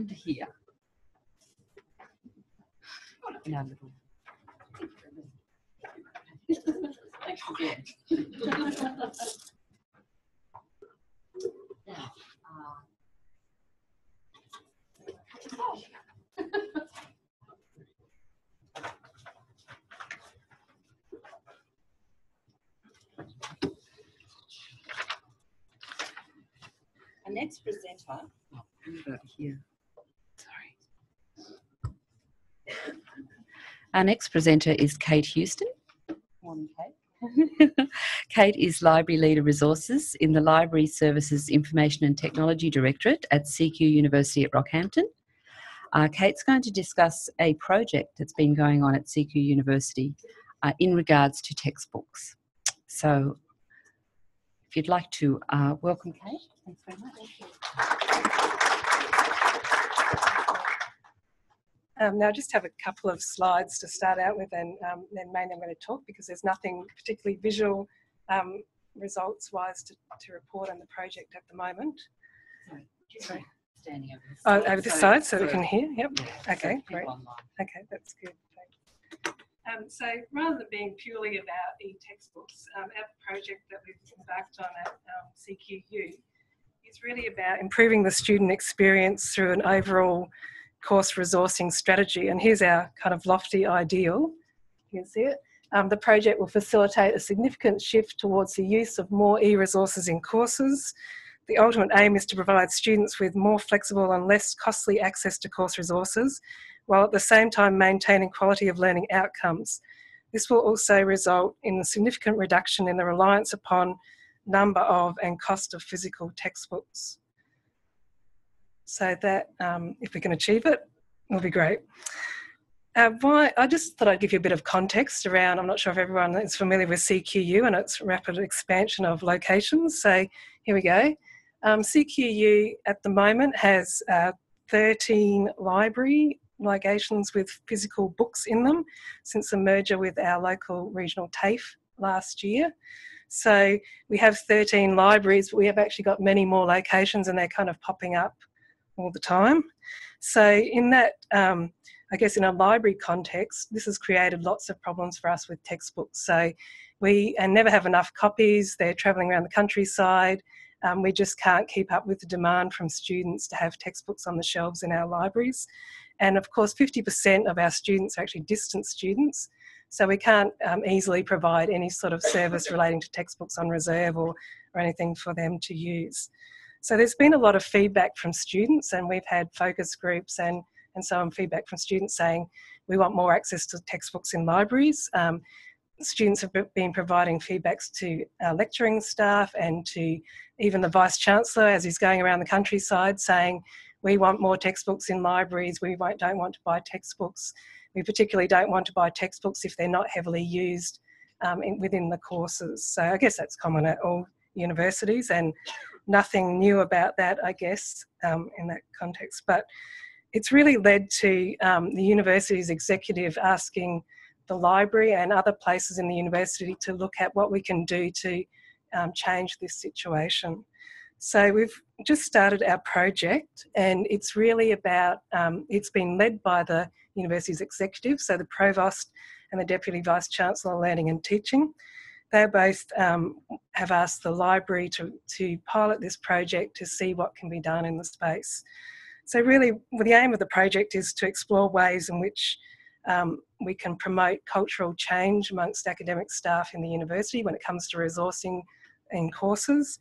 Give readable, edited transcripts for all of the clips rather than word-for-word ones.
and here. In our little... Thanks again. Now, our next presenter, over here. Sorry. Our next presenter is Kate Houston. Morning, Kate. Kate is Library Leader Resources in the Library Services Information and Technology Directorate at CQUniversity at Rockhampton. Kate's going to discuss a project that's been going on at CQUniversity in regards to textbooks. So if you'd like to welcome Kate. Thanks very much. Now I just have a couple of slides to start out with, and then mainly I'm going to talk because there's nothing particularly visual results-wise to report on the project at the moment. Sorry. Standing over this side. Oh, over this side so we can hear? Yep. Yeah, okay, great. Online. Okay, that's good. So rather than being purely about e-textbooks, our project that we've embarked on at CQU is really about improving the student experience through an overall course resourcing strategy. And here's our kind of lofty ideal. You can see it. The project will facilitate a significant shift towards the use of more e-resources in courses. The ultimate aim is to provide students with more flexible and less costly access to course resources, while at the same time maintaining quality of learning outcomes. This will also result in a significant reduction in the reliance upon number of and cost of physical textbooks. So that, if we can achieve it, will be great. I just thought I'd give you a bit of context around, I'm not sure if everyone is familiar with CQU and its rapid expansion of locations. So here we go. CQU at the moment has 13 library locations with physical books in them since the merger with our local regional TAFE last year. So we have 13 libraries, but we have actually got many more locations and they're kind of popping up all the time. So in that, I guess in a library context, this has created lots of problems for us with textbooks. So we never have enough copies, they're travelling around the countryside. We just can't keep up with the demand from students to have textbooks on the shelves in our libraries. And of course, 50% of our students are actually distance students. So we can't easily provide any sort of service relating to textbooks on reserve or anything for them to use. So there's been a lot of feedback from students, and we've had focus groups and so on feedback from students saying we want more access to textbooks in libraries. Students have been providing feedbacks to our lecturing staff and to even the Vice-Chancellor as he's going around the countryside saying we want more textbooks in libraries, we don't want to buy textbooks. We particularly don't want to buy textbooks if they're not heavily used within the courses. So I guess that's common at all universities and nothing new about that, I guess, in that context. But it's really led to the university's executive asking the library and other places in the university to look at what we can do to change this situation. So we've just started our project, and it's really about, it's been led by the university's executive, so the Provost and the Deputy Vice-Chancellor of Learning and Teaching. They both have asked the library to pilot this project to see what can be done in the space. So really, the aim of the project is to explore ways in which we can promote cultural change amongst academic staff in the university when it comes to resourcing in courses,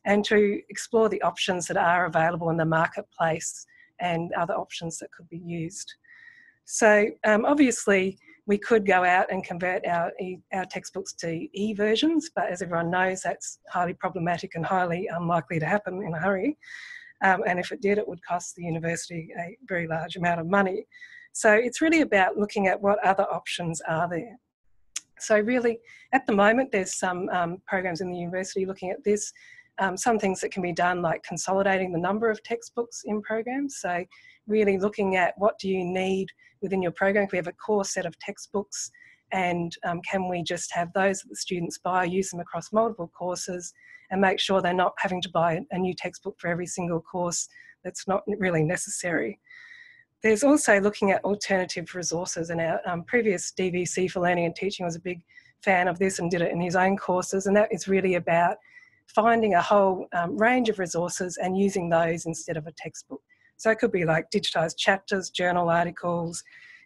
and to explore the options that are available in the marketplace and other options that could be used. So obviously we could go out and convert our textbooks to e-versions, but as everyone knows, that's highly problematic and highly unlikely to happen in a hurry. And if it did, it would cost the university a very large amount of money. So it's really about looking at what other options are there. So really, at the moment, there's some programs in the university looking at this. Some things that can be done, like consolidating the number of textbooks in programs. So really looking at what do you need within your program. If we have a core set of textbooks, and can we just have those that the students buy, use them across multiple courses, and make sure they're not having to buy a new textbook for every single course that's not really necessary. There's also looking at alternative resources, and our previous DVC for Learning and Teaching was a big fan of this and did it in his own courses, and that is really about finding a whole range of resources and using those instead of a textbook. So it could be like digitised chapters, journal articles,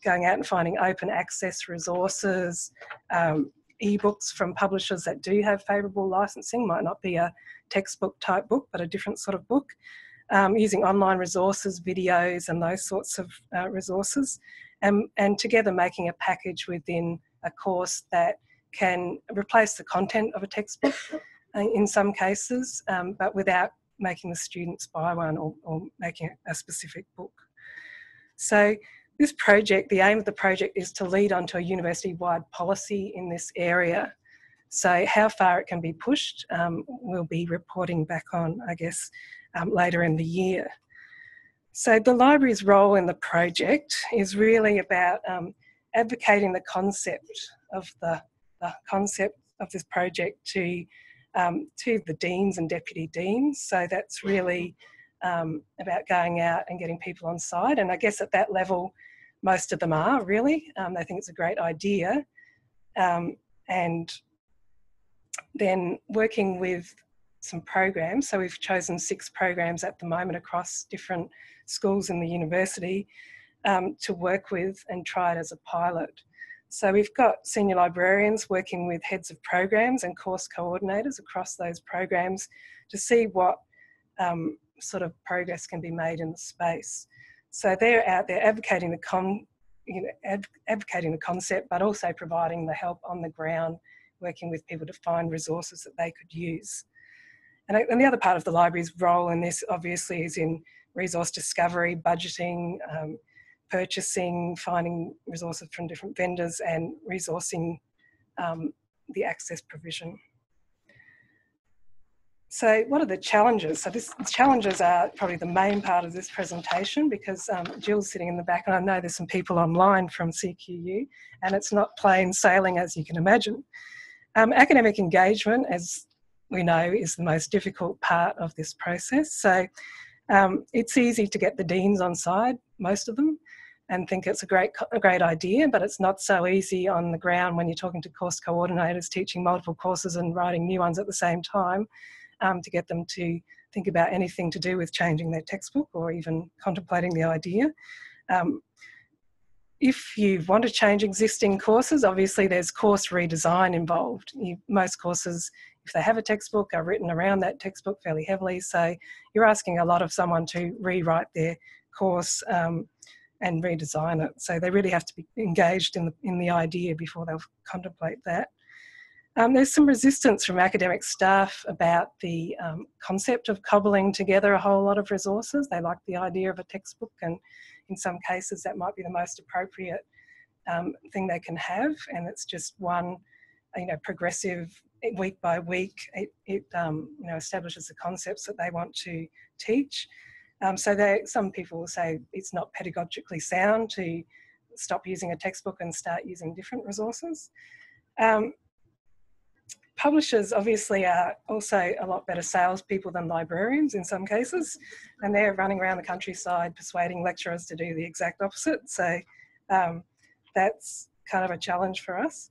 going out and finding open access resources, ebooks from publishers that do have favourable licensing, might not be a textbook type book, but a different sort of book, using online resources, videos and those sorts of resources, and together making a package within a course that can replace the content of a textbook in some cases, but without making the students buy one or making a specific book. So this project, the aim of the project is to lead onto a university-wide policy in this area. So how far it can be pushed, we'll be reporting back on, I guess, later in the year. So the library's role in the project is really about advocating the concept of this project to the deans and deputy deans. So that's really about going out and getting people on side. And I guess at that level, most of them are really. They think it's a great idea. And then working with some programs. So we've chosen 6 programs at the moment across different schools in the university to work with and try it as a pilot. So we've got senior librarians working with heads of programs and course coordinators across those programs to see what sort of progress can be made in the space. So they're out there advocating advocating the concept, but also providing the help on the ground, working with people to find resources that they could use. And the other part of the library's role in this obviously is in resource discovery, budgeting, purchasing, finding resources from different vendors and resourcing the access provision. So what are the challenges? So the challenges are probably the main part of this presentation, because Jill's sitting in the back and I know there's some people online from CQU, and it's not plain sailing as you can imagine. Academic engagement, as we know, is the most difficult part of this process. So it's easy to get the deans on side, most of them, and think it's a great idea, but it's not so easy on the ground when you're talking to course coordinators teaching multiple courses and writing new ones at the same time, to get them to think about anything to do with changing their textbook or even contemplating the idea. If you want to change existing courses, obviously there's course redesign involved. Most courses, if they have a textbook, are written around that textbook fairly heavily, so you're asking a lot of someone to rewrite their course and redesign it. So they really have to be engaged in the idea before they'll contemplate that. There's some resistance from academic staff about the concept of cobbling together a whole lot of resources. They like the idea of a textbook, and in some cases that might be the most appropriate thing they can have, and it's just one, progressive, week by week. It establishes the concepts that they want to teach. Some people will say it's not pedagogically sound to stop using a textbook and start using different resources. Publishers obviously are also a lot better salespeople than librarians in some cases, and they're running around the countryside persuading lecturers to do the exact opposite. So that's kind of a challenge for us.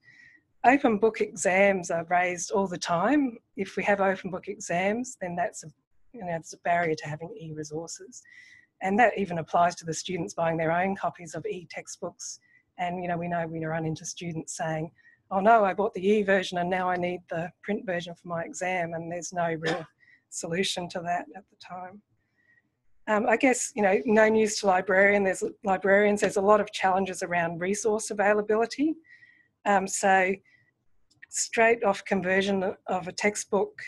Open book exams are raised all the time. If we have open book exams, then that's it's a barrier to having e-resources. And that even applies to the students buying their own copies of e-textbooks. And, we know we run into students saying, oh no, I bought the e-version and now I need the print version for my exam, and there's no real solution to that at the time. I guess, no news to librarians, there's a lot of challenges around resource availability. So straight off conversion of a textbook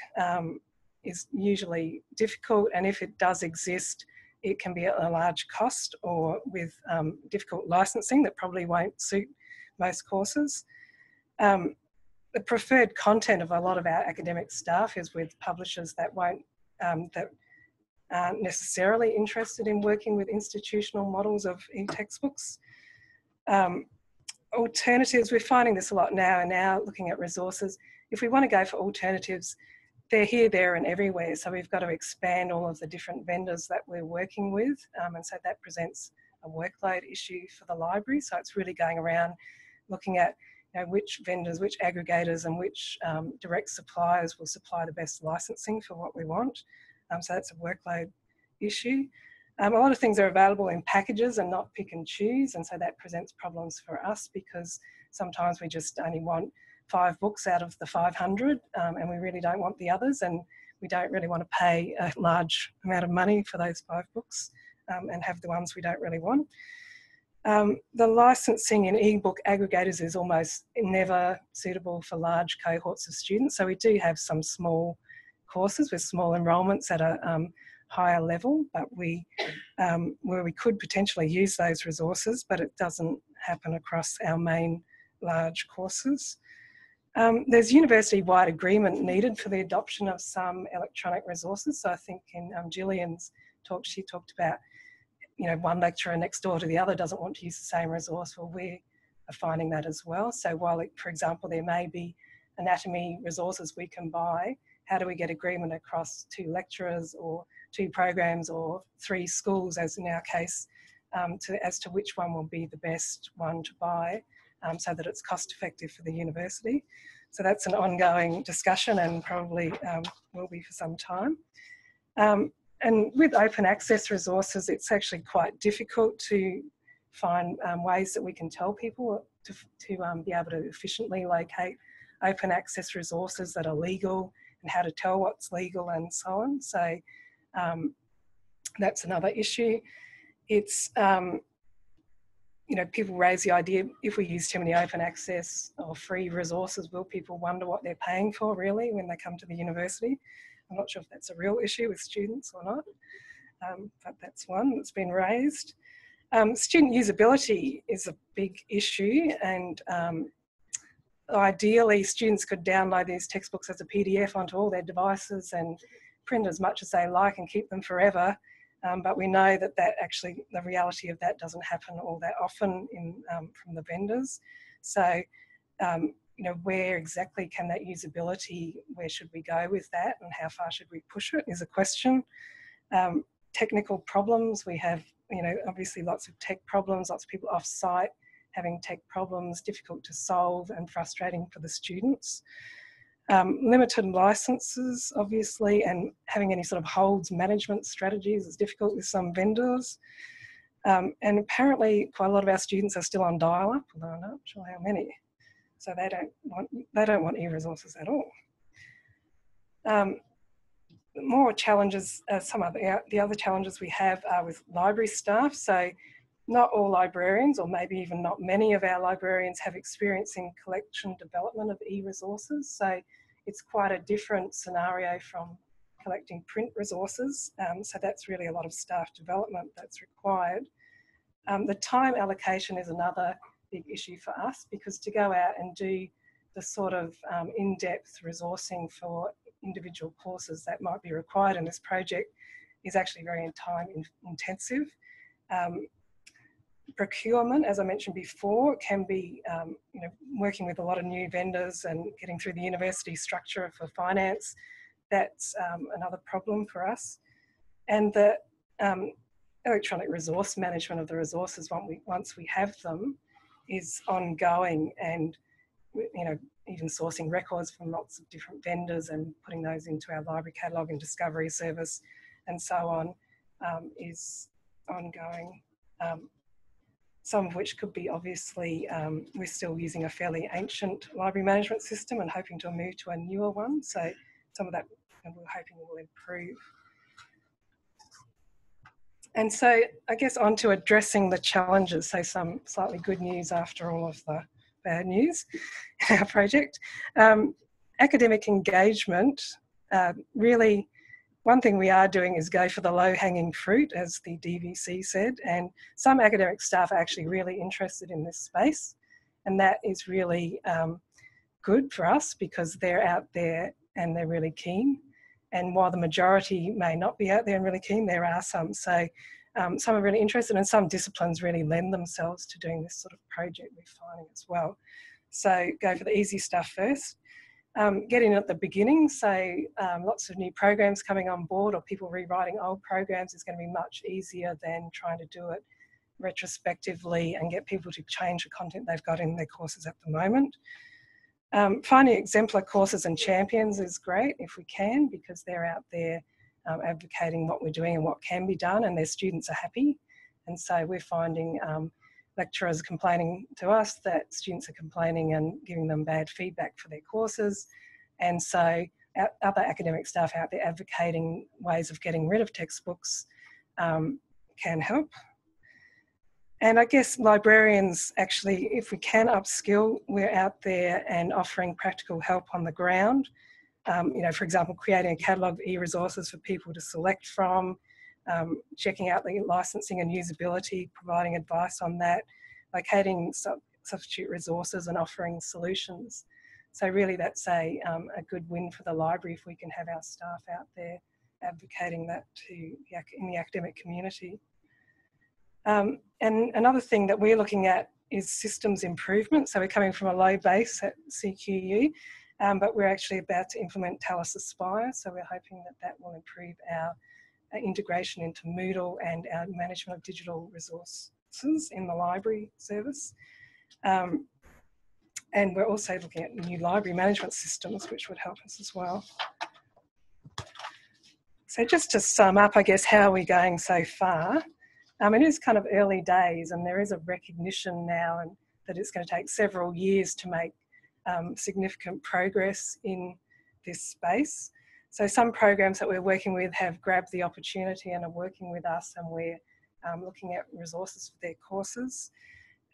is usually difficult, and if it does exist, it can be at a large cost or with difficult licensing that probably won't suit most courses. The preferred content of a lot of our academic staff is with publishers that aren't necessarily interested in working with institutional models of e-textbooks. Alternatives, we're finding this a lot now, and now looking at resources. If we want to go for alternatives, they're here, there and everywhere. So we've got to expand all of the different vendors that we're working with. And so that presents a workload issue for the library. So it's really going around looking at which vendors, which aggregators and which direct suppliers will supply the best licensing for what we want. So that's a workload issue. A lot of things are available in packages and not pick and choose, and so that presents problems for us because sometimes we just only want 5 books out of the 500 and we really don't want the others, and we don't really want to pay a large amount of money for those 5 books and have the ones we don't really want. The licensing in ebook aggregators is almost never suitable for large cohorts of students, so we do have some small courses with small enrolments at a higher level, but where we could potentially use those resources, but it doesn't happen across our main large courses. There's university-wide agreement needed for the adoption of some electronic resources. So I think in Gillian's talk, she talked about, one lecturer next door to the other doesn't want to use the same resource. Well, we are finding that as well. So while, for example, there may be anatomy resources we can buy, how do we get agreement across 2 lecturers or 2 programs or 3 schools, as in our case, as to which one will be the best one to buy so that it's cost effective for the university. So that's an ongoing discussion and probably will be for some time. And with open access resources, it's actually quite difficult to find ways that we can tell people to be able to efficiently locate open access resources that are legal and how to tell what's legal and so on. So that's another issue. It's, people raise the idea, if we use too many open access or free resources, will people wonder what they're paying for really when they come to the university? I'm not sure if that's a real issue with students or not, but that's one that's been raised. Student usability is a big issue, and ideally students could download these textbooks as a PDF onto all their devices and print as much as they like and keep them forever. But we know that actually the reality of that doesn't happen all that often from the vendors. So, where exactly can that usability, where should we go with that and how far should we push it is a question. Technical problems, we have, obviously lots of tech problems, lots of people off-site having tech problems, difficult to solve and frustrating for the students. Limited licenses, obviously, and having any sort of holds management strategies is difficult with some vendors. And apparently quite a lot of our students are still on dial-up, although I'm not sure how many. So they don't want e-resources at all. More challenges, the other challenges we have are with library staff. So not all librarians, or maybe even not many of our librarians, have experience in collection development of e-resources. So it's quite a different scenario from collecting print resources. So that's really a lot of staff development that's required. The time allocation is another big issue for us, because to go out and do the sort of in-depth resourcing for individual courses that might be required in this project is actually very time intensive. Procurement, as I mentioned before, can be working with a lot of new vendors and getting through the university structure for finance. That's another problem for us. And the electronic resource management of the resources once we have them is ongoing, and even sourcing records from lots of different vendors and putting those into our library catalogue and discovery service and so on is ongoing. Some of which could be obviously, we're still using a fairly ancient library management system and hoping to move to a newer one. So some of that we're hoping will improve. And so I guess on to addressing the challenges, so some slightly good news after all of the bad news in our project. Academic engagement, really one thing we are doing is go for the low-hanging fruit, as the DVC said, and some academic staff are actually really interested in this space, and that is really good for us because they're out there and they're really keen. And while the majority may not be out there and really keen, there are some. So some are really interested, and some disciplines really lend themselves to doing this sort of project we're finding as well. So go for the easy stuff first. Getting at the beginning, so lots of new programs coming on board or people rewriting old programs is going to be much easier than trying to do it retrospectively and get people to change the content they've got in their courses at the moment. Finding exemplar courses and champions is great if we can, because they're out there advocating what we're doing and what can be done, and their students are happy. And so we're finding lecturers complaining to us that students are complaining and giving them bad feedback for their courses. And so other academic staff out there advocating ways of getting rid of textbooks can help. And I guess librarians, actually, if we can upskill, we're out there and offering practical help on the ground. You know, for example, creating a catalogue of e-resources for people to select from, checking out the licensing and usability, providing advice on that, locating substitute resources and offering solutions. So really that's a good win for the library if we can have our staff out there advocating that in the academic community. And another thing that we're looking at is systems improvement. So we're coming from a low base at CQU, but we're actually about to implement Talus Aspire. So we're hoping that that will improve our integration into Moodle and our management of digital resources in the library service. And we're also looking at new library management systems, which would help us as well. So just to sum up, I guess, how are we going so far? It is kind of early days, and there is a recognition now that it's going to take several years to make significant progress in this space. So some programs that we're working with have grabbed the opportunity and are working with us, and we're looking at resources for their courses.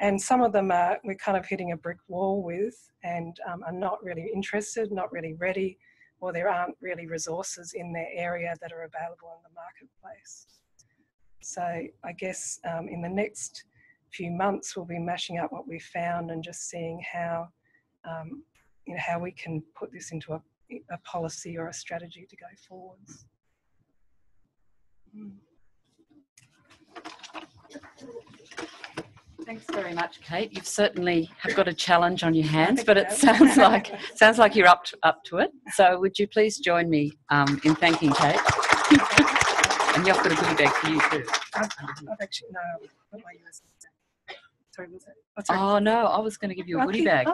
And some of them we're kind of hitting a brick wall with and are not really interested, not really ready, or there aren't really resources in their area that are available in the marketplace. So I guess in the next few months we'll be mashing up what we found and just seeing how, you know, how we can put this into a policy or a strategy to go forwards. Thanks very much, Kate. You've certainly have got a challenge on your hands, but it sounds like you're up to it. So would you please join me in thanking Kate? And you've got a goodie bag for you too. I've actually, no, what am I using? Sorry, was it? Oh no, I was going to give you a goodie bag.